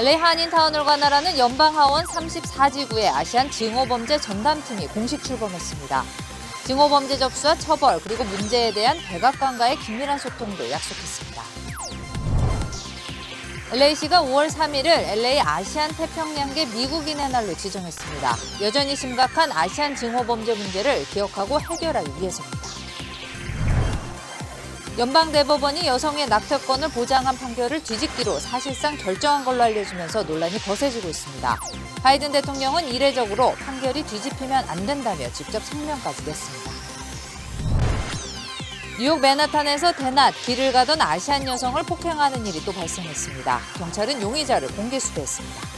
LA 한인타운을 관할하는 연방하원 34지구의 아시안 증오범죄 전담팀이 공식 출범했습니다. 증오범죄 접수와 처벌 그리고 문제에 대한 백악관과의 긴밀한 소통도 약속했습니다. LA시가 5월 3일을 LA 아시안 태평양계 미국인의 날로 지정했습니다. 여전히 심각한 아시안 증오범죄 문제를 기억하고 해결하기 위해서입니다. 연방대법원이 여성의 낙태권을 보장한 판결을 뒤집기로 사실상 결정한 걸로 알려지면서 논란이 거세지고 있습니다. 바이든 대통령은 이례적으로 판결이 뒤집히면 안 된다며 직접 성명까지 냈습니다. 뉴욕 맨하탄에서 대낮 길을 가던 아시안 여성을 폭행하는 일이 또 발생했습니다. 경찰은 용의자를 공개 수배했습니다.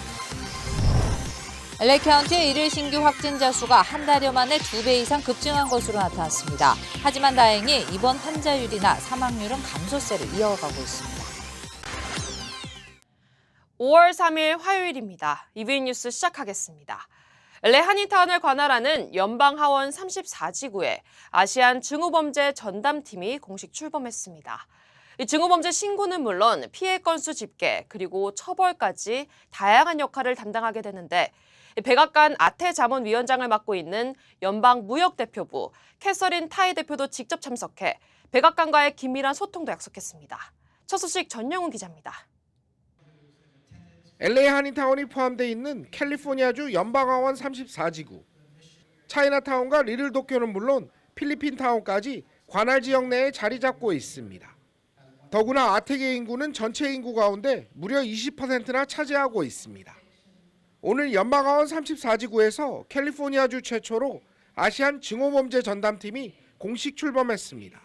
LA 카운티의 일일 신규 확진자 수가 한 달여 만에 2배 이상 급증한 것으로 나타났습니다. 하지만 다행히 입원 환자율이나 사망률은 감소세를 이어가고 있습니다. 5월 3일 화요일입니다. EBN 뉴스 시작하겠습니다. LA 한인타운을 관할하는 연방하원 34지구에 아시안 증오범죄 전담팀이 공식 출범했습니다. 이 증오범죄 신고는 물론 피해 건수 집계 그리고 처벌까지 다양한 역할을 담당하게 되는데 백악관 아태 자문위원장을 맡고 있는 연방무역대표부 캐서린 타이 대표도 직접 참석해 백악관과의 긴밀한 소통도 약속했습니다. 첫 소식 전영훈 기자입니다. LA 한인타운이 포함되어 있는 캘리포니아주 연방하원 34지구. 차이나타운과 리틀도쿄는 물론 필리핀타운까지 관할 지역 내에 자리 잡고 있습니다. 더구나 아텍의 인구는 전체 인구 가운데 무려 20%나 차지하고 있습니다. 오늘 연방하원 34지구에서 캘리포니아주 최초로 아시안 증오범죄 전담팀이 공식 출범했습니다.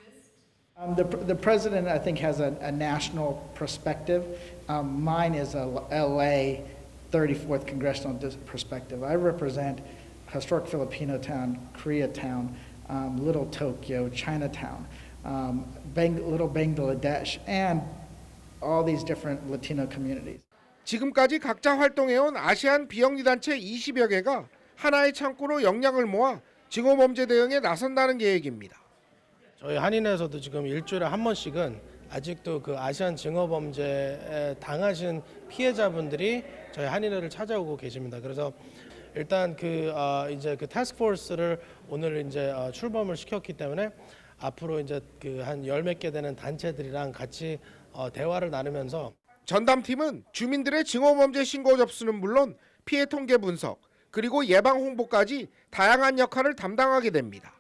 The president, I think, has a national perspective. Mine is a LA 34th congressional perspective. I represent historic Filipino town, Koreatown, Little Tokyo, Chinatown, Little Bangladesh, and all these different Latino communities. 지금까지 각자 활동해온 아시안 비영리단체 20여 개가 하나의 창구로 역량을 모아 증오범죄 대응에 나선다는 계획입니다. 저희 한인회에서도 지금 일주일에 한 번씩은 아직도 그 아시안 증오범죄에 당하신 피해자분들이 저희 한인회를 찾아오고 계십니다. 그래서 일단 이제 그 태스크포스를 오늘 이제 출범을 시켰기 때문에 앞으로 이제 그 한 열 몇 개 되는 단체들이랑 같이 대화를 나누면서 전담팀은 주민들의 증오범죄 신고 접수는 물론 피해 통계 분석 그리고 예방 홍보까지 다양한 역할을 담당하게 됩니다.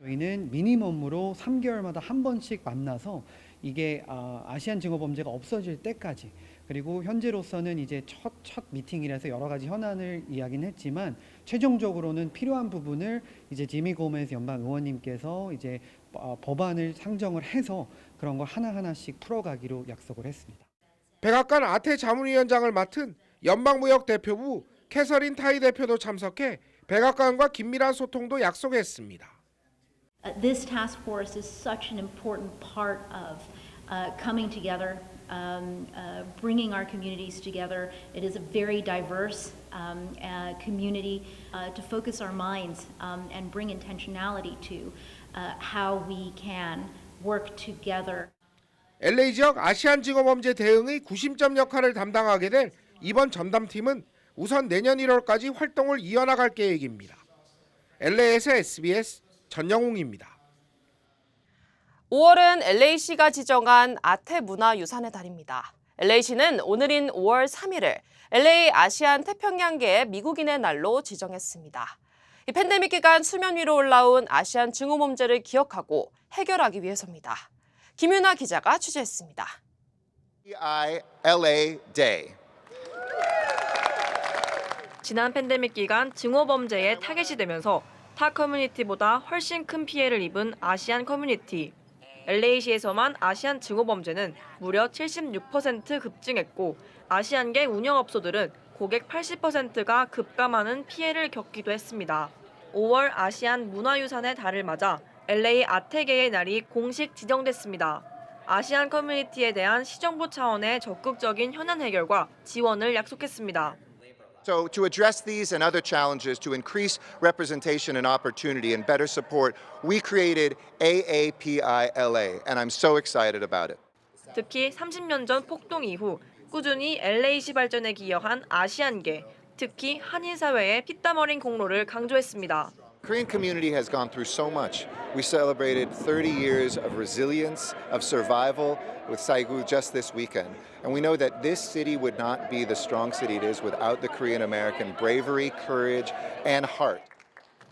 저희는 미니멈으로 3개월마다 한 번씩 만나서 이게 아시안 증오범죄가 없어질 때까지 그리고 현재로서는 이제 첫 미팅이라서 여러 가지 현안을 이야기는 했지만 최종적으로는 필요한 부분을 이제 지미 고메스 연방 의원님께서 이제 법안을 상정을 해서 그런 걸 하나하나씩 풀어가기로 약속을 했습니다. 백악관 아태 자문위원장을 맡은 연방무역대표부 캐서린 타이 대표도 참석해 백악관과 긴밀한 소통도 약속했습니다. This task force is such an important part of coming together, bringing our communities together. It is a very diverse community to focus our minds and bring intentionality to how we can work together. LA 지역 아시안 증오범죄 대응의 구심점 역할을 담당하게 될 이번 전담팀은 우선 내년 1월까지 활동을 이어나갈 계획입니다. LA에서 SBS 전영웅입니다. 5월은 LA시가 지정한 아태 문화유산의 달입니다. LA시는 오늘인 5월 3일을 LA 아시안 태평양계의 미국인의 날로 지정했습니다. 이 팬데믹 기간 수면 위로 올라온 아시안 증오범죄를 기억하고 해결하기 위해서입니다. 김윤아 기자가 취재했습니다. LA Day. 지난 팬데믹 기간 증오범죄에 타겟이 되면서 타 커뮤니티보다 훨씬 큰 피해를 입은 아시안 커뮤니티. LA시에서만 아시안 증오범죄는 무려 76% 급증했고 아시안계 운영업소들은 고객 80%가 급감하는 피해를 겪기도 했습니다. 5월 아시안 문화유산의 달을 맞아 LA 아태계의 날이 공식 지정됐습니다. 아시안 커뮤니티에 대한 시정부 차원의 적극적인 현안 해결과 지원을 약속했습니다. So to address these and other challenges, to increase representation and opportunity and better support, we created AAPI LA, and I'm so excited about it. 특히 30년 전 폭동 이후 꾸준히 LA시 발전에 기여한 아시안계, 특히 한인 사회의 피땀 어린 공로를 강조했습니다. Korean community has gone through so much. We celebrated 30 years of resilience, of survival with Saigu just this weekend. And we know that this city would not be the strong city it is without the Korean American bravery, courage, and heart.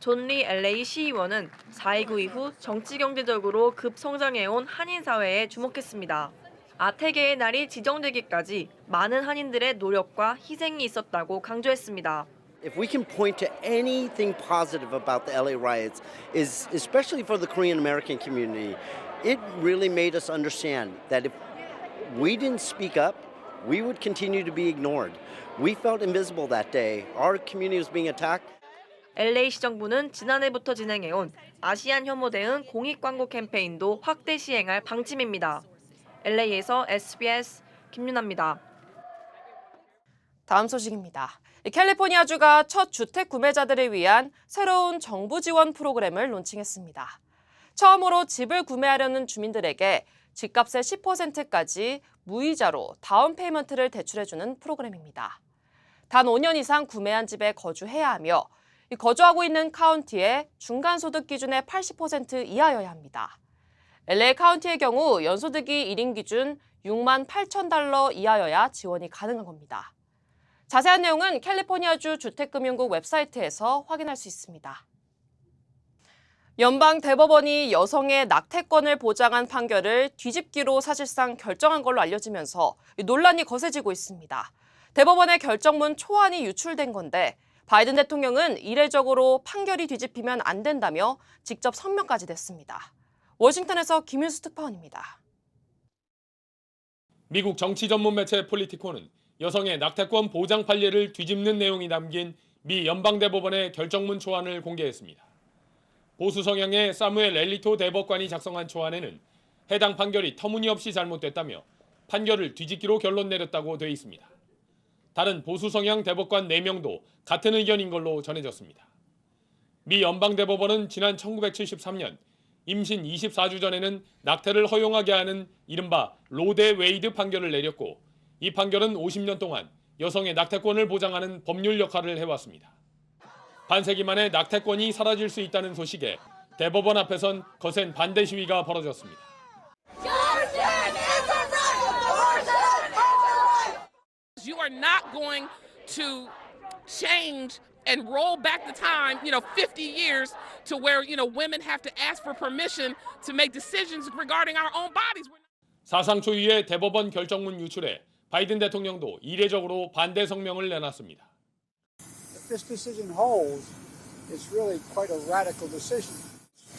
존 리 LA 시의원은 4.29 이후 정치-경제적으로 급성장해온 한인 사회에 주목했습니다. 아태계의 날이 지정되기까지 많은 한인들의 노력과 희생이 있었다고 강조했습니다. If we can point to anything positive about the LA riots, is especially for the Korean American community, it really made us understand that if we didn't speak up, we would continue to be ignored. We felt invisible that day. Our community was being attacked. LA시 정부는 지난해부터 진행해온 아시안 혐오 대응 공익 광고 캠페인도 확대 시행할 방침입니다. LA에서 SBS 김윤아입니다. 다음 소식입니다. 캘리포니아주가 첫 주택 구매자들을 위한 새로운 정부 지원 프로그램을 론칭했습니다. 처음으로 집을 구매하려는 주민들에게 집값의 10%까지 무이자로 다운 페이먼트를 대출해주는 프로그램입니다. 단 5년 이상 구매한 집에 거주해야 하며 거주하고 있는 카운티의 중간소득 기준의 80% 이하여야 합니다. LA 카운티의 경우 연소득이 1인 기준 6만 8천 달러 이하여야 지원이 가능한 겁니다. 자세한 내용은 캘리포니아주 주택금융국 웹사이트에서 확인할 수 있습니다. 연방 대법원이 여성의 낙태권을 보장한 판결을 뒤집기로 사실상 결정한 걸로 알려지면서 논란이 거세지고 있습니다. 대법원의 결정문 초안이 유출된 건데 바이든 대통령은 이례적으로 판결이 뒤집히면 안 된다며 직접 성명까지 냈습니다. 워싱턴에서 김윤수 특파원입니다. 미국 정치 전문 매체 폴리티코는 여성의 낙태권 보장 판례를 뒤집는 내용이 담긴 미 연방대법원의 결정문 초안을 공개했습니다. 보수 성향의 사무엘 엘리토 대법관이 작성한 초안에는 해당 판결이 터무니없이 잘못됐다며 판결을 뒤집기로 결론 내렸다고 돼 있습니다. 다른 보수 성향 대법관 4명도 같은 의견인 걸로 전해졌습니다. 미 연방대법원은 지난 1973년 임신 24주 전에는 낙태를 허용하게 하는 이른바 로 대 웨이드 판결을 내렸고 이 판결은 50년 동안 여성의 낙태권을 보장하는 법률 역할을 해왔습니다. 반세기 만에 낙태권이 사라질 수 있다는 소식에 대법원 앞에선 거센 반대 시위가 벌어졌습니다. You are not going to change and roll back the time, 50 years to where, women have to ask for permission to make decisions regarding our own bodies. 사상 초유의 대법원 결정문 유출에 바이든 대통령도 이례적으로 반대 성명을 내놨습니다. If this decision holds, it's really quite a radical decision.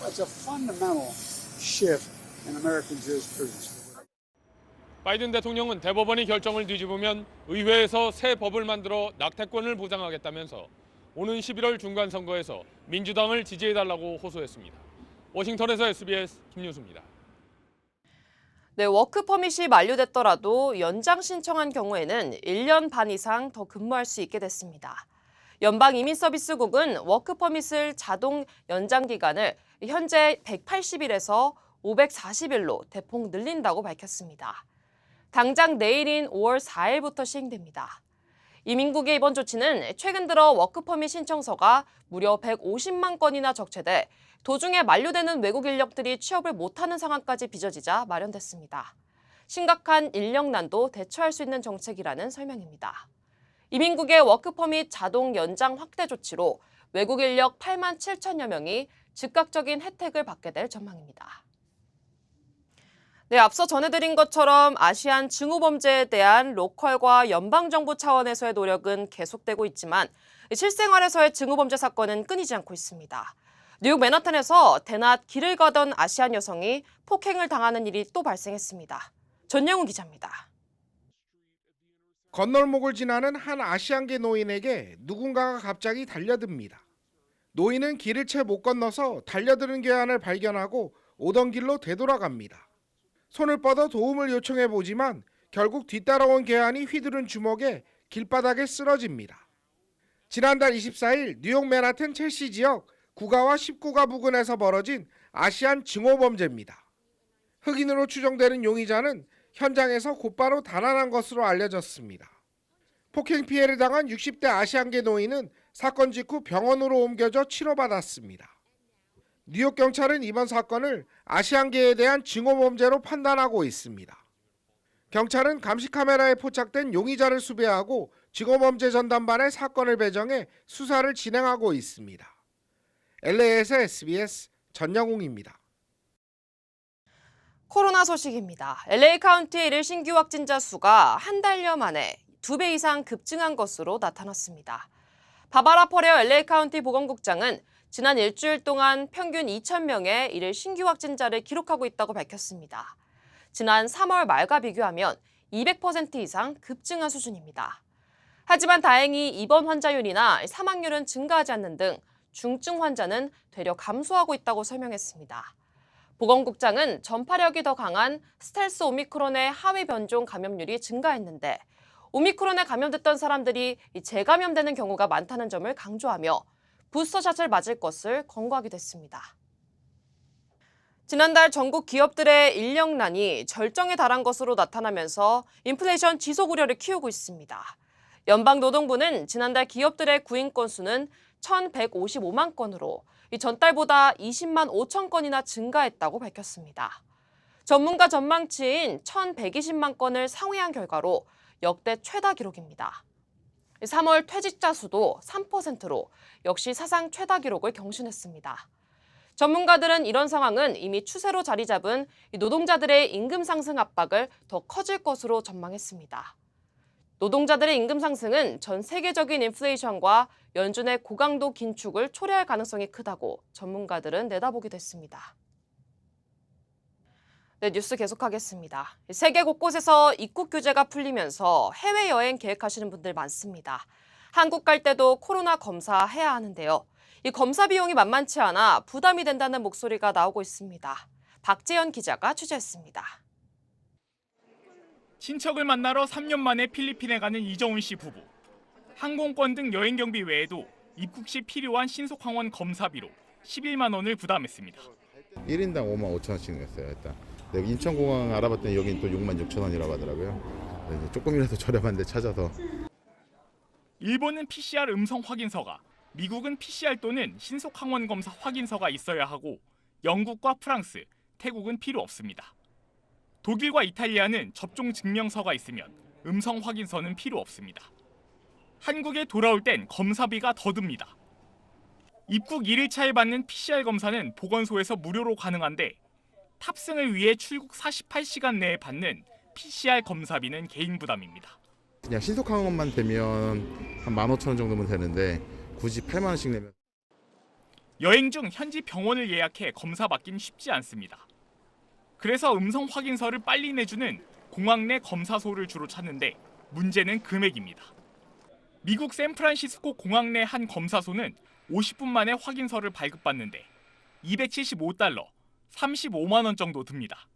It's a fundamental shift in American jurisprudence. 바이든 대통령은 대법원이 결정을 뒤집으면 의회에서 새 법을 만들어 낙태권을 보장하겠다면서 오는 11월 중간선거에서 민주당을 지지해달라고 호소했습니다. 워싱턴에서 SBS 김윤수입니다. 네, 워크 퍼밋이 만료됐더라도 연장 신청한 경우에는 1년 반 이상 더 근무할 수 있게 됐습니다. 연방이민서비스국은 워크 퍼밋을 자동 연장 기간을 현재 180일에서 540일로 대폭 늘린다고 밝혔습니다. 당장 내일인 5월 4일부터 시행됩니다. 이민국의 이번 조치는 최근 들어 워크퍼밋 신청서가 무려 150만 건이나 적체돼 도중에 만료되는 외국 인력들이 취업을 못하는 상황까지 빚어지자 마련됐습니다. 심각한 인력난도 대처할 수 있는 정책이라는 설명입니다. 이민국의 워크퍼밋 자동 연장 확대 조치로 외국 인력 8만 7천여 명이 즉각적인 혜택을 받게 될 전망입니다. 네, 앞서 전해드린 것처럼 아시안 증오범죄에 대한 로컬과 연방정부 차원에서의 노력은 계속되고 있지만 실생활에서의 증오범죄 사건은 끊이지 않고 있습니다. 뉴욕 맨하탄에서 대낮 길을 가던 아시안 여성이 폭행을 당하는 일이 또 발생했습니다. 전영훈 기자입니다. 건널목을 지나는 한 아시안계 노인에게 누군가가 갑자기 달려듭니다. 노인은 길을 채 못 건너서 달려드는 괴한을 발견하고 오던 길로 되돌아갑니다. 손을 뻗어 도움을 요청해 보지만 결국 뒤따라온 괴한이 휘두른 주먹에 길바닥에 쓰러집니다. 지난달 24일 뉴욕 맨하튼 첼시 지역 9가와 19가 부근에서 벌어진 아시안 증오범죄입니다. 흑인으로 추정되는 용의자는 현장에서 곧바로 달아난 것으로 알려졌습니다. 폭행 피해를 당한 60대 아시안계 노인은 사건 직후 병원으로 옮겨져 치료받았습니다. 뉴욕 경찰은 이번 사건을 아시안계에 대한 증오범죄로 판단하고 있습니다. 경찰은 감시 카메라에 포착된 용의자를 수배하고 증오범죄 전담반에 사건을 배정해 수사를 진행하고 있습니다. LA에서 SBS 전영웅입니다. 코로나 소식입니다. LA 카운티의 일일 신규 확진자 수가 한 달여 만에 2배 이상 급증한 것으로 나타났습니다. 바바라 퍼레어 LA 카운티 보건국장은 지난 일주일 동안 평균 2,000명의 일일 신규 확진자를 기록하고 있다고 밝혔습니다. 지난 3월 말과 비교하면 200% 이상 급증한 수준입니다. 하지만 다행히 입원 환자율이나 사망률은 증가하지 않는 등 중증 환자는 되려 감소하고 있다고 설명했습니다. 보건국장은 전파력이 더 강한 스텔스 오미크론의 하위 변종 감염률이 증가했는데 오미크론에 감염됐던 사람들이 재감염되는 경우가 많다는 점을 강조하며 부스터샷을 맞을 것을 권고하기도 했습니다. 지난달 전국 기업들의 인력난이 절정에 달한 것으로 나타나면서 인플레이션 지속 우려를 키우고 있습니다. 연방노동부는 지난달 기업들의 구인 건수는 1,155만 건으로 전달보다 20만 5천 건이나 증가했다고 밝혔습니다. 전문가 전망치인 1,120만 건을 상회한 결과로 역대 최다 기록입니다. 3월 퇴직자 수도 3%로 역시 사상 최다 기록을 경신했습니다. 전문가들은 이런 상황은 이미 추세로 자리 잡은 노동자들의 임금 상승 압박을 더 커질 것으로 전망했습니다. 노동자들의 임금 상승은 전 세계적인 인플레이션과 연준의 고강도 긴축을 초래할 가능성이 크다고 전문가들은 내다보기도 했습니다. 네, 뉴스 계속하겠습니다. 세계 곳곳에서 입국 규제가 풀리면서 해외여행 계획하시는 분들 많습니다. 한국 갈 때도 코로나 검사해야 하는데요. 이 검사 비용이 만만치 않아 부담이 된다는 목소리가 나오고 있습니다. 박재현 기자가 취재했습니다. 친척을 만나러 3년 만에 필리핀에 가는 이정훈 씨 부부. 항공권 등 여행 경비 외에도 입국 시 필요한 신속항원 검사비로 11만 원을 부담했습니다. 1인당 5만 5천 원씩 냈어요. 일단 인천공항 알아봤더니 여긴 또 6만 6천 원이라고 하더라고요. 조금이라도 저렴한 데 찾아서. 일본은 PCR 음성 확인서가, 미국은 PCR 또는 신속항원 검사 확인서가 있어야 하고 영국과 프랑스, 태국은 필요 없습니다. 독일과 이탈리아는 접종 증명서가 있으면 음성 확인서는 필요 없습니다. 한국에 돌아올 땐 검사비가 더 듭니다. 입국 1일차에 받는 PCR 검사는 보건소에서 무료로 가능한데 탑승을 위해 출국 48시간 내에 받는 PCR 검사비는 개인 부담입니다. 그냥 신속항원만 되면 한 15,000원 정도면 되는데 굳이 8만 원씩 내면. 여행 중 현지 병원을 예약해 검사 받긴 쉽지 않습니다. 그래서 음성 확인서를 빨리 내주는 공항 내 검사소를 주로 찾는데 문제는 금액입니다. 미국 샌프란시스코 공항 내 한 검사소는 50분 만에 확인서를 발급받는데 $275, 35만 원 정도 듭니다.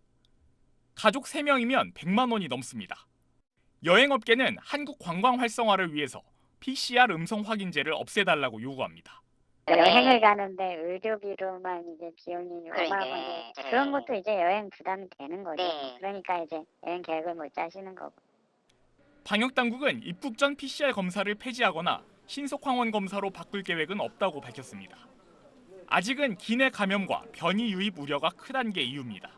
가족 3명이면 100만 원이 넘습니다. 여행업계는 한국 관광 활성화를 위해서 PCR 음성 확인제를 없애달라고 요구합니다. 여행을 가는데 의료비로만 이제 비용이 어마어마한데 그런 것도 이제 여행 부담이 되는 거죠. 그러니까 이제 여행 계획을 못 짜시는 거고. 방역 당국은 입국 전 PCR 검사를 폐지하거나 신속항원 검사로 바꿀 계획은 없다고 밝혔습니다. 아직은 기내 감염과 변이 유입 우려가 크다는 게 이유입니다.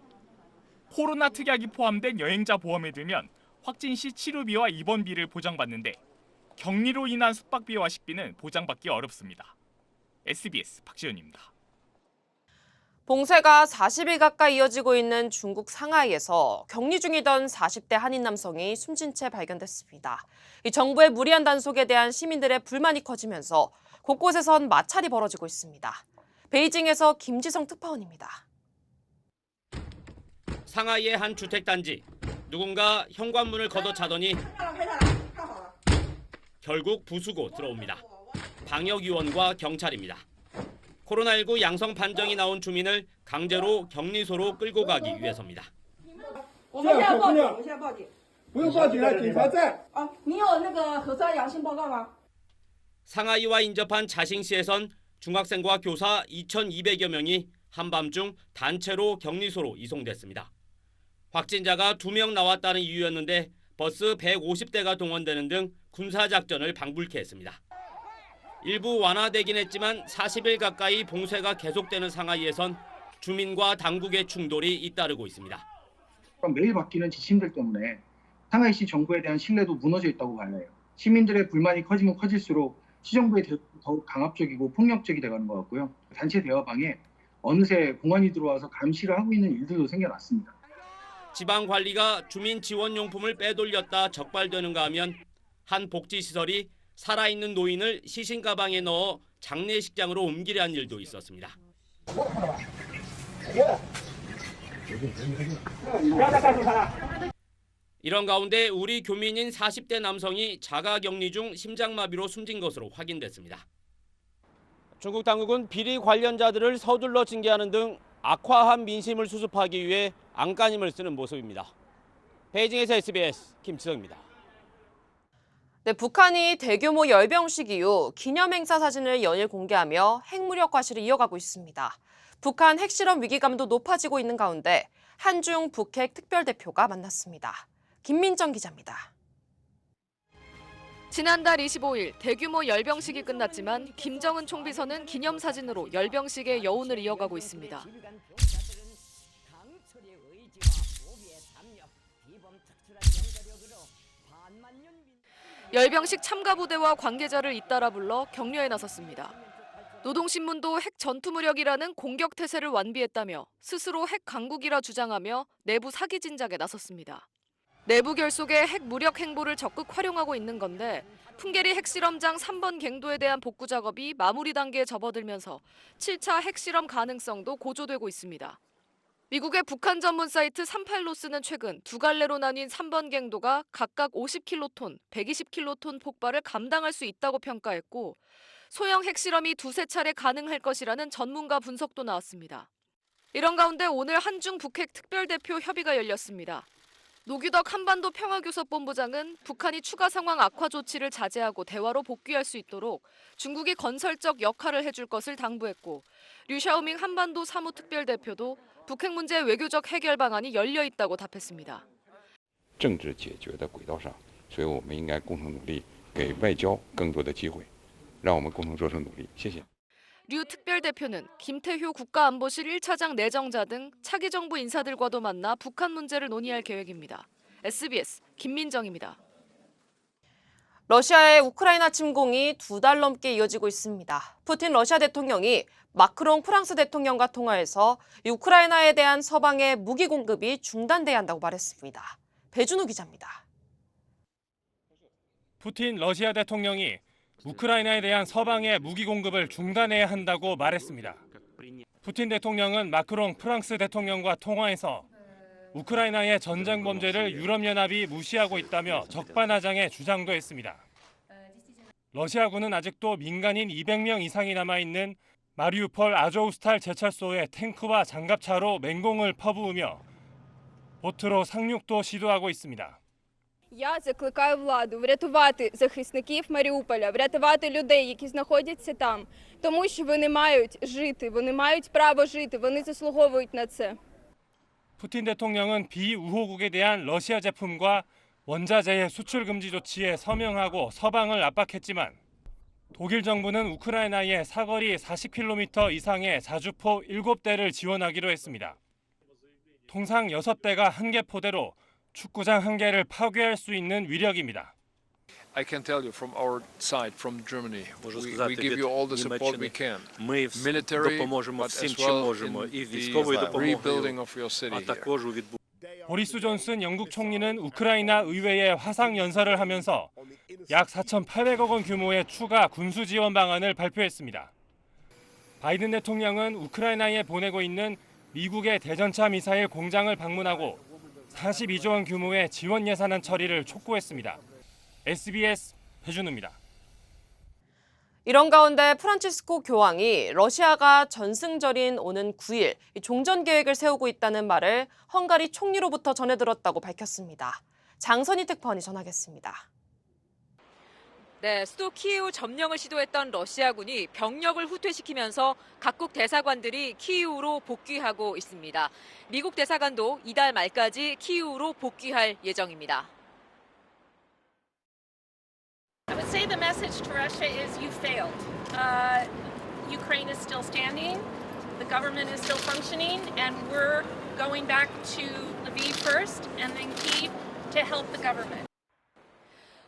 코로나 특약이 포함된 여행자 보험에 들면 확진 시 치료비와 입원비를 보장받는데 격리로 인한 숙박비와 식비는 보장받기 어렵습니다. SBS 박지현입니다. 봉쇄가 40일 가까이 이어지고 있는 중국 상하이에서 격리 중이던 40대 한인 남성이 숨진 채 발견됐습니다. 이 정부의 무리한 단속에 대한 시민들의 불만이 커지면서 곳곳에선 마찰이 벌어지고 있습니다. 베이징에서 김지성 특파원입니다. 상하이의 한 주택단지. 누군가 현관문을 걷어차더니 결국 부수고 들어옵니다. 방역위원과 경찰입니다. 코로나19 양성 판정이 나온 주민을 강제로 격리소로 끌고 가기 위해서입니다. 상하이와 인접한 자싱시에선 중학생과 교사 2,200여 명이 한밤중 단체로 격리소로 이송됐습니다. 확진자가 2명 나왔다는 이유였는데 버스 150대가 동원되는 등 군사작전을 방불케 했습니다. 일부 완화되긴 했지만 40일 가까이 봉쇄가 계속되는 상하이에선 주민과 당국의 충돌이 잇따르고 있습니다. 매일 바뀌는 지침들 때문에 상하이시 정부에 대한 신뢰도 무너져 있다고 봐요. 시민들의 불만이 커지면 커질수록 시정부의 더욱 강압적이고 폭력적이 돼가는 것 같고요. 단체 대화방에 어느새 공안이 들어와서 감시를 하고 있는 일들도 생겨났습니다. 지방관리가 주민 지원용품을 빼돌렸다 적발되는가 하면 한 복지시설이 살아있는 노인을 시신 가방에 넣어 장례식장으로 옮기려 한 일도 있었습니다. 이런 가운데 우리 교민인 40대 남성이 자가격리 중 심장마비로 숨진 것으로 확인됐습니다. 중국 당국은 비리 관련자들을 서둘러 징계하는 등 악화한 민심을 수습하기 위해 안간힘을 쓰는 모습입니다. 베이징에서 SBS 김치성입니다. 네, 북한이 대규모 열병식 이후 기념행사 사진을 연일 공개하며 핵무력 과시를 이어가고 있습니다. 북한 핵실험 위기감도 높아지고 있는 가운데 한중 북핵 특별대표가 만났습니다. 김민정 기자입니다. 지난달 25일 대규모 열병식이 끝났지만 김정은 총비서는 기념사진으로 열병식의 여운을 이어가고 있습니다. 열병식 참가 부대와 관계자를 잇따라 불러 격려에 나섰습니다. 노동신문도 핵 전투무력이라는 공격 태세를 완비했다며 스스로 핵 강국이라 주장하며 내부 사기 진작에 나섰습니다. 내부 결속의 핵 무력 행보를 적극 활용하고 있는 건데 풍계리 핵실험장 3번 갱도에 대한 복구 작업이 마무리 단계에 접어들면서 7차 핵실험 가능성도 고조되고 있습니다. 미국의 북한 전문 사이트 38로스는 최근 두 갈래로 나뉜 3번 갱도가 각각 50킬로톤, 120킬로톤 폭발을 감당할 수 있다고 평가했고 소형 핵실험이 두세 차례 가능할 것이라는 전문가 분석도 나왔습니다. 이런 가운데 오늘 한중 북핵 특별대표 협의가 열렸습니다. 노규덕 한반도 평화교섭본부장은 북한이 추가 상황 악화 조치를 자제하고 대화로 복귀할 수 있도록 중국이 건설적 역할을 해줄 것을 당부했고 류샤오밍 한반도 사무특별대표도 북핵 문제 외교적 해결 방안이 열려 있다고 답했습니다. 政治解决的轨道上，所以我们应该共同努力，给外交更多的机会，让我们共同做出努力。谢谢。 류 특별대표는 김태효 국가안보실 1차장 내정자 등 차기 정부 인사들과도 만나 북한 문제를 논의할 계획입니다. SBS 김민정입니다. 러시아의 우크라이나 침공이 2달 넘게 이어지고 있습니다. 푸틴 러시아 대통령이 마크롱 프랑스 대통령과 통화해서 우크라이나에 대한 서방의 무기 공급이 중단돼야 한다고 말했습니다. 배준우 기자입니다. 푸틴 러시아 대통령이 우크라이나에 대한 서방의 무기 공급을 중단해야 한다고 말했습니다. 푸틴 대통령은 마크롱 프랑스 대통령과 통화에서 우크라이나의 전쟁 범죄를 유럽연합이 무시하고 있다며 적반하장의 주장도 했습니다. 러시아군은 아직도 민간인 200명 이상이 남아있는 마리우폴 아조우스탈 제철소에 탱크와 장갑차로 맹공을 퍼부으며 보트로 상륙도 시도하고 있습니다. Я закликаю владу врятувати захисників Маріуполя, врятувати людей, які знаходяться там, тому що вони мають жити, вони мають право жити, вони заслуговують на це. 푸틴 대통령은 비우호국에 대한 러시아 제품과 원자재의 수출 금지 조치에 서명하고 서방을 압박했지만 독일 정부는 우크라이나에 사거리 40km 이상의 자주포 7대를 지원하기로 했습니다. 통상 6대가 한 개 포대로 축구장 한 개를 파괴할 수 있는 위력입니다. I can tell you from our side, from Germany, we give you all the support we can. Military, but as well in the rebuilding of your city here. 보리스 존슨 영국 총리는 우크라이나 의회에 화상 연설을 하면서 약 4,800억 원 규모의 추가 군수 지원 방안을 발표했습니다. 바이든 대통령은 우크라이나에 보내고 있는 미국의 대전차 미사일 공장을 방문하고 42조 원 규모의 지원 예산안 처리를 촉구했습니다. SBS 배준우입니다. 이런 가운데 프란치스코 교황이 러시아가 전승절인 오는 9일 종전 계획을 세우고 있다는 말을 헝가리 총리로부터 전해 들었다고 밝혔습니다. 장선희 특파원이 전하겠습니다. 네, 수도 키이우 점령을 시도했던 러시아군이 병력을 후퇴시키면서 각국 대사관들이 키이우로 복귀하고 있습니다. 미국 대사관도 이달 말까지 키이우로 복귀할 예정입니다. I would say the message to Russia is you failed. Ukraine is still standing, the government is still functioning, and we're going back to Lviv first and then Kyiv to help the government.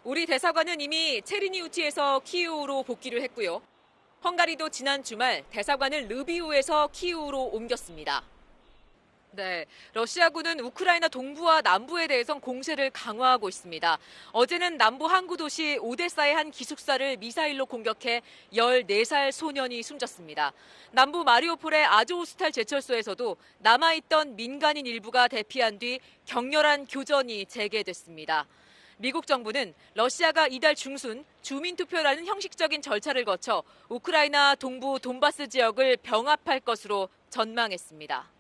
우리 대사관은 이미 체르니우치에서 키이우로 복귀를 했고요. 헝가리도 지난 주말 대사관을 르비우에서 키이우로 옮겼습니다. 네, 러시아군은 우크라이나 동부와 남부에 대해선 공세를 강화하고 있습니다. 어제는 남부 항구 도시 오데사의 한 기숙사를 미사일로 공격해 14살 소년이 숨졌습니다. 남부 마리오폴의 아조우스탈 제철소에서도 남아있던 민간인 일부가 대피한 뒤 격렬한 교전이 재개됐습니다. 미국 정부는 러시아가 이달 중순 주민투표라는 형식적인 절차를 거쳐 우크라이나 동부 돈바스 지역을 병합할 것으로 전망했습니다.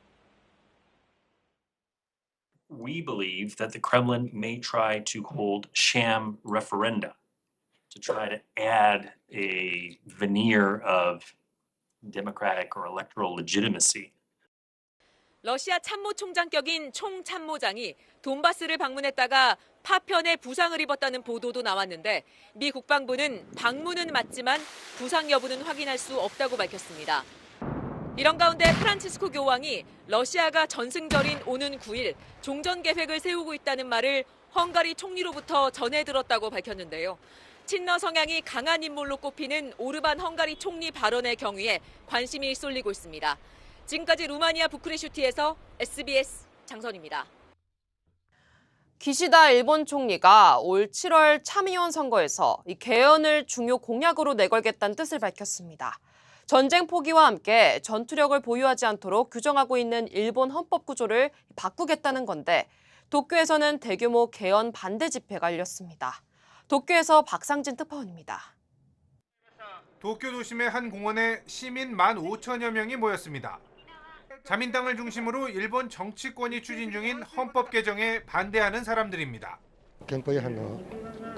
We believe that the Kremlin may try to hold sham referenda to try to add a veneer of democratic or electoral legitimacy. 러시아 참모총장격인 총참모장이 돈바스를 방문했다가 파편에 부상을 입었다는 보도도 나왔는데 미 국방부는 방문은 맞지만 부상 여부는 확인할 수 없다고 밝혔습니다. 이런 가운데 프란치스코 교황이 러시아가 전승절인 오는 9일 종전 계획을 세우고 있다는 말을 헝가리 총리로부터 전해 들었다고 밝혔는데요. 친러 성향이 강한 인물로 꼽히는 오르반 헝가리 총리 발언의 경위에 관심이 쏠리고 있습니다. 지금까지 루마니아 부쿠레슈티에서 SBS 장선입니다. 기시다 일본 총리가 올 7월 참의원 선거에서 이 개헌을 중요 공약으로 내걸겠다는 뜻을 밝혔습니다. 전쟁 포기와 함께 전투력을 보유하지 않도록 규정하고 있는 일본 헌법 구조를 바꾸겠다는 건데 도쿄에서는 대규모 개헌 반대 집회가 열렸습니다. 도쿄에서 박상진 특파원입니다. 도쿄 도심의 한 공원에 시민 15,000여 명이 모였습니다. 자민당을 중심으로 일본 정치권이 추진 중인 헌법 개정에 반대하는 사람들입니다. 憲法違反の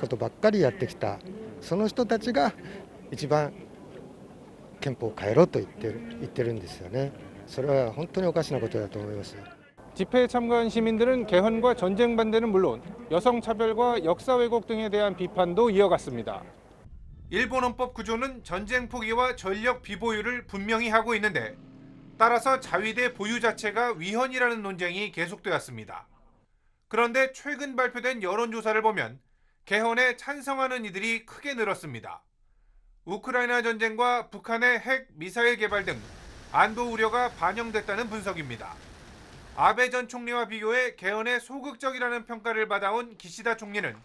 ことばっかりやってきたその人たちが一番憲法を変えろと言ってるんですよね。それは本当におかしなことだと思います。 집회에 참가한 시민들은 개헌과 전쟁 반대는 물론 여성 차별과 역사 왜곡 등에 대한 비판도 이어갔습니다. 일본 헌법 구조는 전쟁 포기와 전력 비보유를 분명히 하고 있는데 따라서 자위대 보유 자체가 위헌이라는 논쟁이 계속되었습니다. 그런데 최근 발표된 여론조사를 보면 개헌에 찬성하는 이들이 크게 늘었습니다. 우크라이나 전쟁과 북한의 핵, 미사일 개발 등 안보 우려가 반영됐다는 분석입니다. 아베 전 총리와 비교해 개헌에 소극적이라는 평가를 받아온 기시다 총리는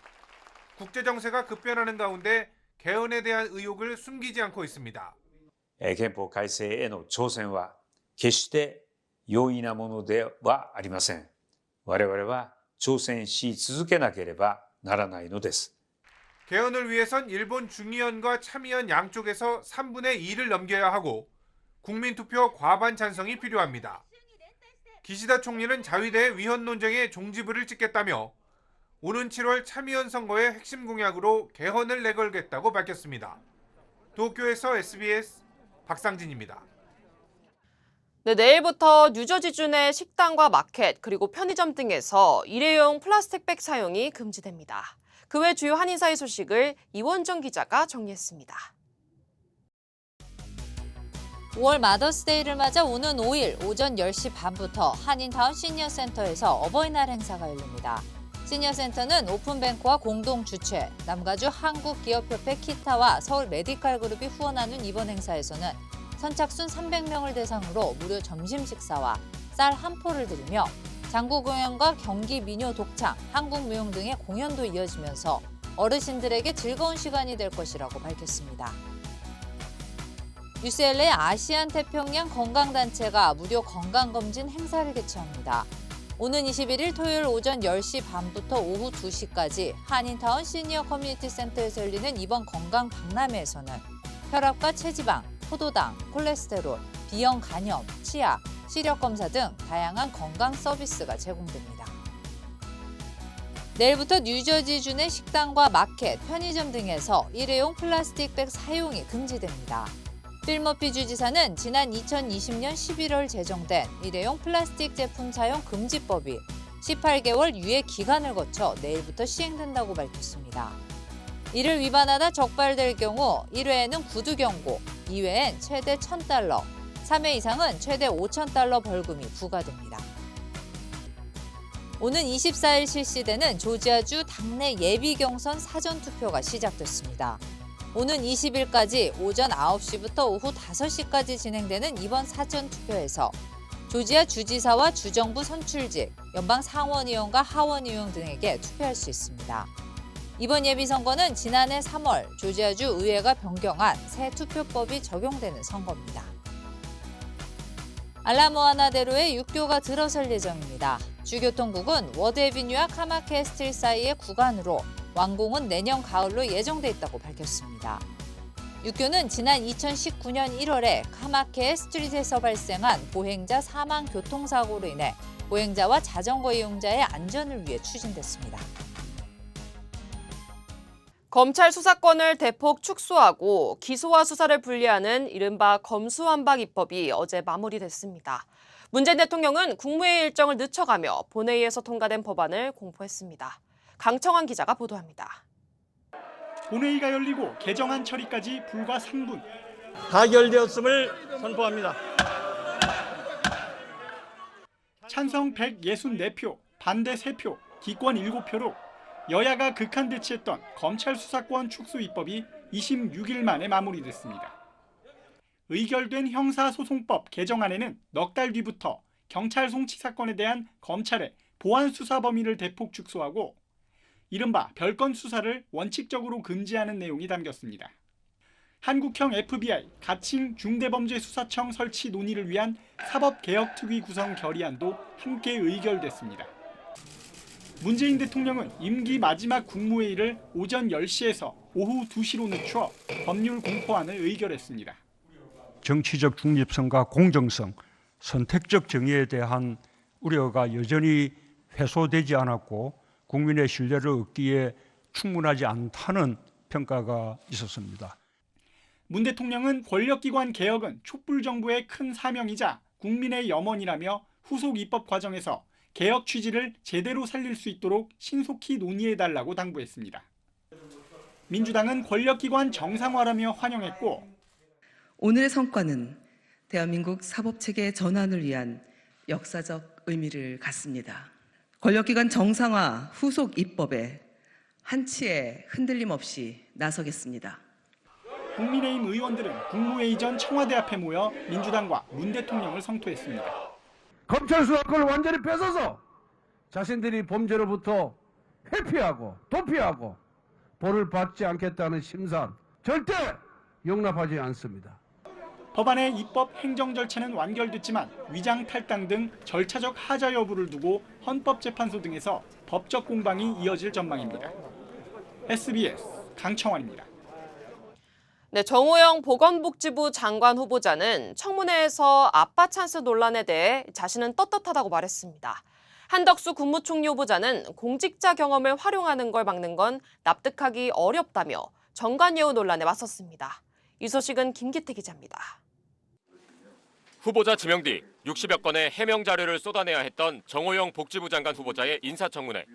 국제 정세가 급변하는 가운데 개헌에 대한 의혹을 숨기지 않고 있습니다. 憲法改正への挑戦は決して容易なものではありません。我々は挑戦し続けなければならないのです。 개헌을 위해선 일본 중의원과 참의원 양쪽에서 3분의 2를 넘겨야 하고 국민투표 과반 찬성이 필요합니다. 기시다 총리는 자위대 위헌 논쟁에 종지부를 찍겠다며 오는 7월 참의원 선거의 핵심 공약으로 개헌을 내걸겠다고 밝혔습니다. 도쿄에서 SBS 박상진입니다. 네, 내일부터 뉴저지주 내 식당과 마켓 그리고 편의점 등에서 일회용 플라스틱백 사용이 금지됩니다. 그 외 주요 한인사회 소식을 이원정 기자가 정리했습니다. 5월 마더스데이를 맞아 오는 5일 오전 10시 반부터 한인타운 시니어센터에서 어버이날 행사가 열립니다. 시니어센터는 오픈뱅크와 공동 주최, 남가주 한국기업협회 키타와 서울 메디칼그룹이 후원하는 이번 행사에서는 선착순 300명을 대상으로 무료 점심 식사와 쌀 한 포를 드리며 장구 공연과 경기 민요 독창, 한국 무용 등의 공연도 이어지면서 어르신들에게 즐거운 시간이 될 것이라고 밝혔습니다. UCLA 아시안 태평양 건강단체가 무료 건강검진 행사를 개최합니다. 오는 21일 토요일 오전 10시 반부터 오후 2시까지 한인타운 시니어 커뮤니티 센터에서 열리는 이번 건강 박람회에서는 혈압과 체지방, 포도당, 콜레스테롤, B형 간염, 치아, 시력 검사 등 다양한 건강 서비스가 제공됩니다. 내일부터 뉴저지주 내 식당과 마켓, 편의점 등에서 일회용 플라스틱백 사용이 금지됩니다. 필 머피 주지사는 지난 2020년 11월 제정된 일회용 플라스틱 제품 사용 금지법이 18개월 유예 기간을 거쳐 내일부터 시행된다고 밝혔습니다. 이를 위반하다 적발될 경우 1회에는 구두 경고, 2회엔 최대 $1,000, 3회 이상은 최대 $5,000 벌금이 부과됩니다. 오는 24일 실시되는 조지아주 당내 예비 경선 사전투표가 시작됐습니다. 오는 20일까지 오전 9시부터 오후 5시까지 진행되는 이번 사전투표에서 조지아 주지사와 주정부 선출직, 연방 상원의원과 하원의원 등에게 투표할 수 있습니다. 이번 예비선거는 지난해 3월 조지아주 의회가 변경한 새 투표법이 적용되는 선거입니다. 알라모아나대로에 육교가 들어설 예정입니다. 주교통국은 워드 애비뉴와 카마케 스트리트 사이의 구간으로 완공은 내년 가을로 예정돼 있다고 밝혔습니다. 육교는 지난 2019년 1월에 카마케 스트리트에서 발생한 보행자 사망 교통사고로 인해 보행자와 자전거 이용자의 안전을 위해 추진됐습니다. 검찰 수사권을 대폭 축소하고 기소와 수사를 분리하는 이른바 검수완박 입법이 어제 마무리됐습니다. 문재인 대통령은 국무회의 일정을 늦춰가며 본회의에서 통과된 법안을 공포했습니다. 강청환 기자가 보도합니다. 본회의가 열리고 개정안 처리까지 불과 3분. 가결되었음을 선포합니다. 찬성 164표, 반대 3표, 기권 7표로 여야가 극한 대치했던 검찰 수사권 축소 입법이 26일 만에 마무리됐습니다. 의결된 형사소송법 개정안에는 넉 달 뒤부터 경찰 송치 사건에 대한 검찰의 보안 수사 범위를 대폭 축소하고 이른바 별건 수사를 원칙적으로 금지하는 내용이 담겼습니다. 한국형 FBI 가칭 중대범죄수사청 설치 논의를 위한 사법개혁특위 구성 결의안도 함께 의결됐습니다. 문재인 대통령은 임기 마지막 국무회의를 오전 10시에서 오후 2시로 늦춰 법률 공포안을 의결했습니다. 정치적 중립성과 공정성, 선택적 정의에 대한 우려가 여전히 해소되지 않았고 국민의 신뢰를 얻기에 충분하지 않다는 평가가 있었습니다. 문 대통령은 권력기관 개혁은 촛불정부의 큰 사명이자 국민의 염원이라며 후속 입법 과정에서 개혁 취지를 제대로 살릴 수 있도록 신속히 논의해달라고 당부했습니다. 민주당은 권력기관 정상화라며 환영했고 오늘의 성과는 대한민국 사법체계 전환을 위한 역사적 의미를 갖습니다. 권력기관 정상화 후속 입법에 한치의 흔들림 없이 나서겠습니다. 국민의힘 의원들은 국무회의 전 청와대 앞에 모여 민주당과 문 대통령을 성토했습니다. 검찰 수사권을 완전히 뺏어서 자신들이 범죄로부터 회피하고 도피하고 벌을 받지 않겠다는 심산 절대 용납하지 않습니다. 법안의 입법 행정 절차는 완결됐지만 위장 탈당 등 절차적 하자 여부를 두고 헌법재판소 등에서 법적 공방이 이어질 전망입니다. SBS 강청환입니다. 네, 정호영 보건복지부 장관 후보자는 청문회에서 아빠 찬스 논란에 대해 자신은 떳떳하다고 말했습니다. 한덕수 국무총리 후보자는 공직자 경험을 활용하는 걸 막는 건 납득하기 어렵다며 정관예우 논란에 맞섰습니다. 이 소식은 김기태 기자입니다. 후보자 지명 뒤 60여 건의 해명 자료를 쏟아내야 했던 정호영 복지부 장관 후보자의 인사청문회.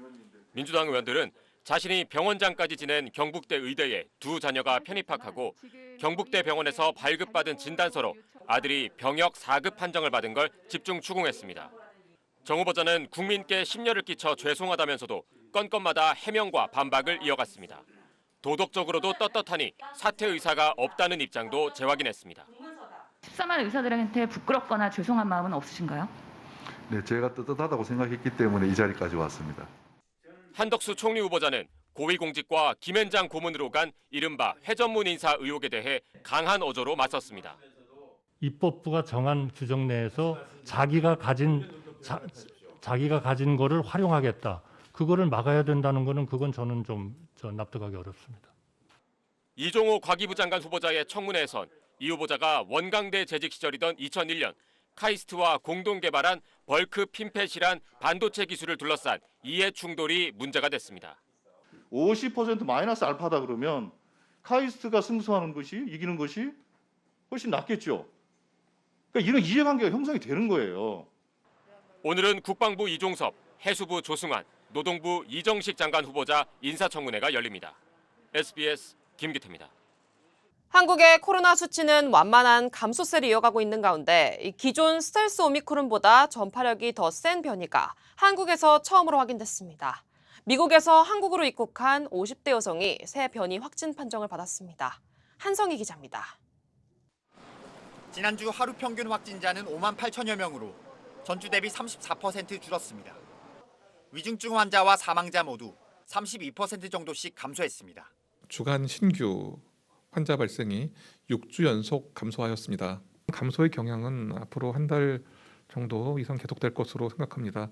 민주당 의원들은 자신이 병원장까지 지낸 경북대 의대에 두 자녀가 편입학하고 경북대 병원에서 발급받은 진단서로 아들이 병역 4급 판정을 받은 걸 집중 추궁했습니다. 정 후보자는 국민께 심려를 끼쳐 죄송하다면서도 건건마다 해명과 반박을 이어갔습니다. 도덕적으로도 떳떳하니 사퇴 의사가 없다는 입장도 재확인했습니다. 14만 의사들한테 부끄럽거나 죄송한 마음은 없으신가요? 네, 제가 떳떳하다고 생각했기 때문에 이 자리까지 왔습니다. 한덕수 총리 후보자는 고위공직과 김앤장 고문으로 간 이른바 회전문 인사 의혹에 대해 강한 어조로 맞섰습니다. 입법부가 정한 규정 내에서 자기가 가진 거를 활용하겠다. 그거를 막아야 된다는 거는 그건 저는 좀 납득하기 어렵습니다. 이종호 과기부 장관 후보자의 청문회에선 이 후보자가 원광대 재직 시절이던 2001년 카이스트와 공동 개발한 벌크 핀펫이란 반도체 기술을 둘러싼 이해 충돌이 문제가 됐습니다. 50% 마이너스 알파다 그러면 카이스트가 승소하는 것이 이기는 것이 훨씬 낫겠죠. 그러니까 이런 이해관계가 형성이 되는 거예요. 오늘은 국방부 이종섭, 해수부 조승환, 노동부 이정식 장관 후보자 인사청문회가 열립니다. SBS 김기태입니다. 한국의 코로나 수치는 완만한 감소세를 이어가고 있는 가운데 이 기존 스텔스 오미크론보다 전파력이 더 센 변이가 한국에서 처음으로 확인됐습니다. 미국에서 한국으로 입국한 50대 여성이 새 변이 확진 판정을 받았습니다. 한성희 기자입니다. 지난주 하루 평균 확진자는 5만 8천여 명으로 전주 대비 34% 줄었습니다. 위중증 환자와 사망자 모두 32% 정도씩 감소했습니다. 주간 신규 환자 발생이 6주 연속 감소하였습니다. 감소의 경향은 앞으로 한 달 정도 이상 계속될 것으로 생각합니다.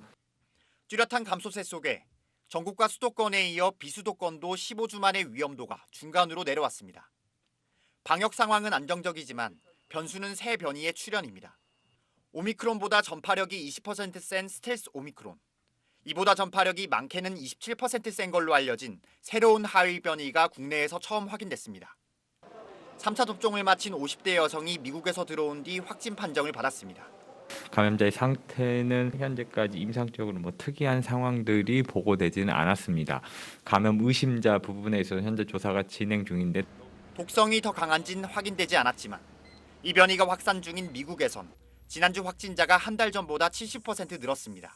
뚜렷한 감소세 속에 전국과 수도권에 이어 비수도권도 15주 만에 위험도가 중간으로 내려왔습니다. 방역 상황은 안정적이지만 변수는 새 변이의 출현입니다. 오미크론보다 전파력이 20% 센 스텔스 오미크론, 이보다 전파력이 많게는 27% 센 걸로 알려진 새로운 하위 변이가 국내에서 처음 확인됐습니다. 3차 접종을 마친 50대 여성이 미국에서 들어온 뒤 확진 판정을 받았습니다. 감염자의 상태는 현재까지 임상적으로 특이한 상황들이 보고되지는 않았습니다. 감염 의심자 부분에 있어서 현재 조사가 진행 중인데 독성이 더 강한지는 확인되지 않았지만 이 변이가 확산 중인 미국에선 지난주 확진자가 한 달 전보다 70% 늘었습니다.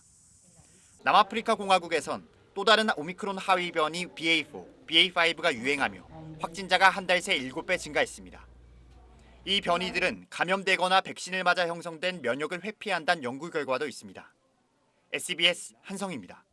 남아프리카 공화국에선 또 다른 오미크론 하위 변이 BA4, BA5가 유행하며 확진자가 한 달 새 7배 증가했습니다. 이 변이들은 감염되거나 백신을 맞아 형성된 면역을 회피한다는 연구 결과도 있습니다. SBS 한성희입니다.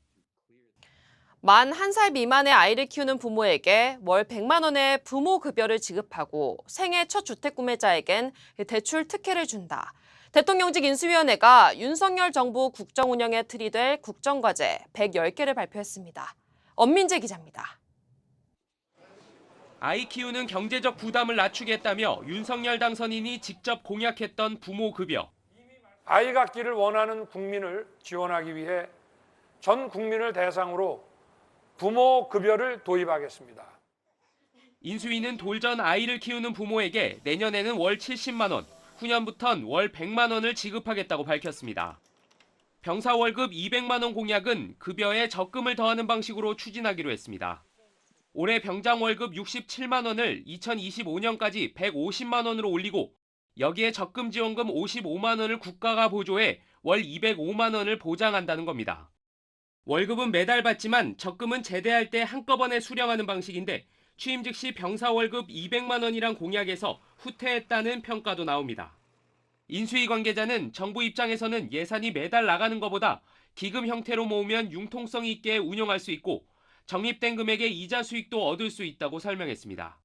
만 1살 미만의 아이를 키우는 부모에게 월 100만 원의 부모 급여를 지급하고 생애 첫 주택 구매자에겐 대출 특혜를 준다. 대통령직 인수위원회가 윤석열 정부 국정 운영에 들이댈 국정과제 110개를 발표했습니다. 엄민재 기자입니다. 아이 키우는 경제적 부담을 낮추겠다며 윤석열 당선인이 직접 공약했던 부모급여. 아이 갖기를 원하는 국민을 지원하기 위해 전 국민을 대상으로 부모급여를 도입하겠습니다. 인수위는 돌전 아이를 키우는 부모에게 내년에는 월 70만 원, 후년부턴 월 100만 원을 지급하겠다고 밝혔습니다. 병사 월급 200만 원 공약은 급여에 적금을 더하는 방식으로 추진하기로 했습니다. 올해 병장 월급 67만 원을 2025년까지 150만 원으로 올리고 여기에 적금 지원금 55만 원을 국가가 보조해 월 205만 원을 보장한다는 겁니다. 월급은 매달 받지만 적금은 제대할 때 한꺼번에 수령하는 방식인데 취임 즉시 병사 월급 200만 원이란 공약에서 후퇴했다는 평가도 나옵니다. 인수위 관계자는 정부 입장에서는 예산이 매달 나가는 것보다 기금 형태로 모으면 융통성 있게 운영할 수 있고 적립된 금액의 이자 수익도 얻을 수 있다고 설명했습니다.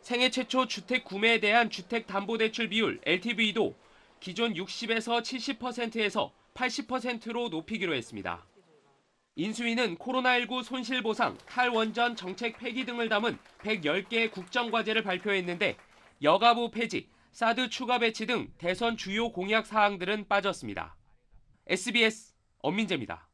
생애 최초 주택 구매에 대한 주택담보대출 비율 LTV도 기존 60에서 70%에서 80%로 높이기로 했습니다. 인수위는 코로나19 손실보상, 탈원전 정책 폐기 등을 담은 110개의 국정과제를 발표했는데 여가부 폐지, 사드 추가 배치 등 대선 주요 공약 사항들은 빠졌습니다. SBS 엄민재입니다.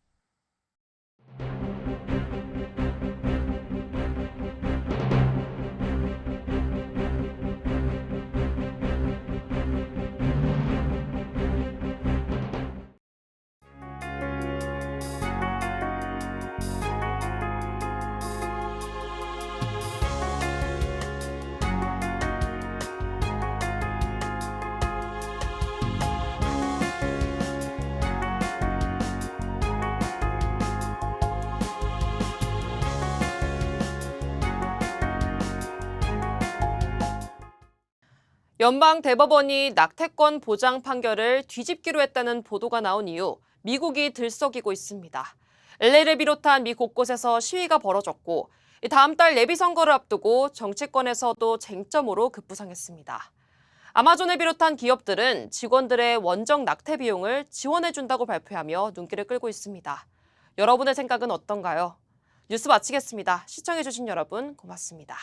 연방대법원이 낙태권 보장 판결을 뒤집기로 했다는 보도가 나온 이후 미국이 들썩이고 있습니다. LA를 비롯한 미 곳곳에서 시위가 벌어졌고 다음 달 예비선거를 앞두고 정치권에서도 쟁점으로 급부상했습니다. 아마존을 비롯한 기업들은 직원들의 원정 낙태 비용을 지원해준다고 발표하며 눈길을 끌고 있습니다. 여러분의 생각은 어떤가요? 뉴스 마치겠습니다. 시청해주신 여러분 고맙습니다.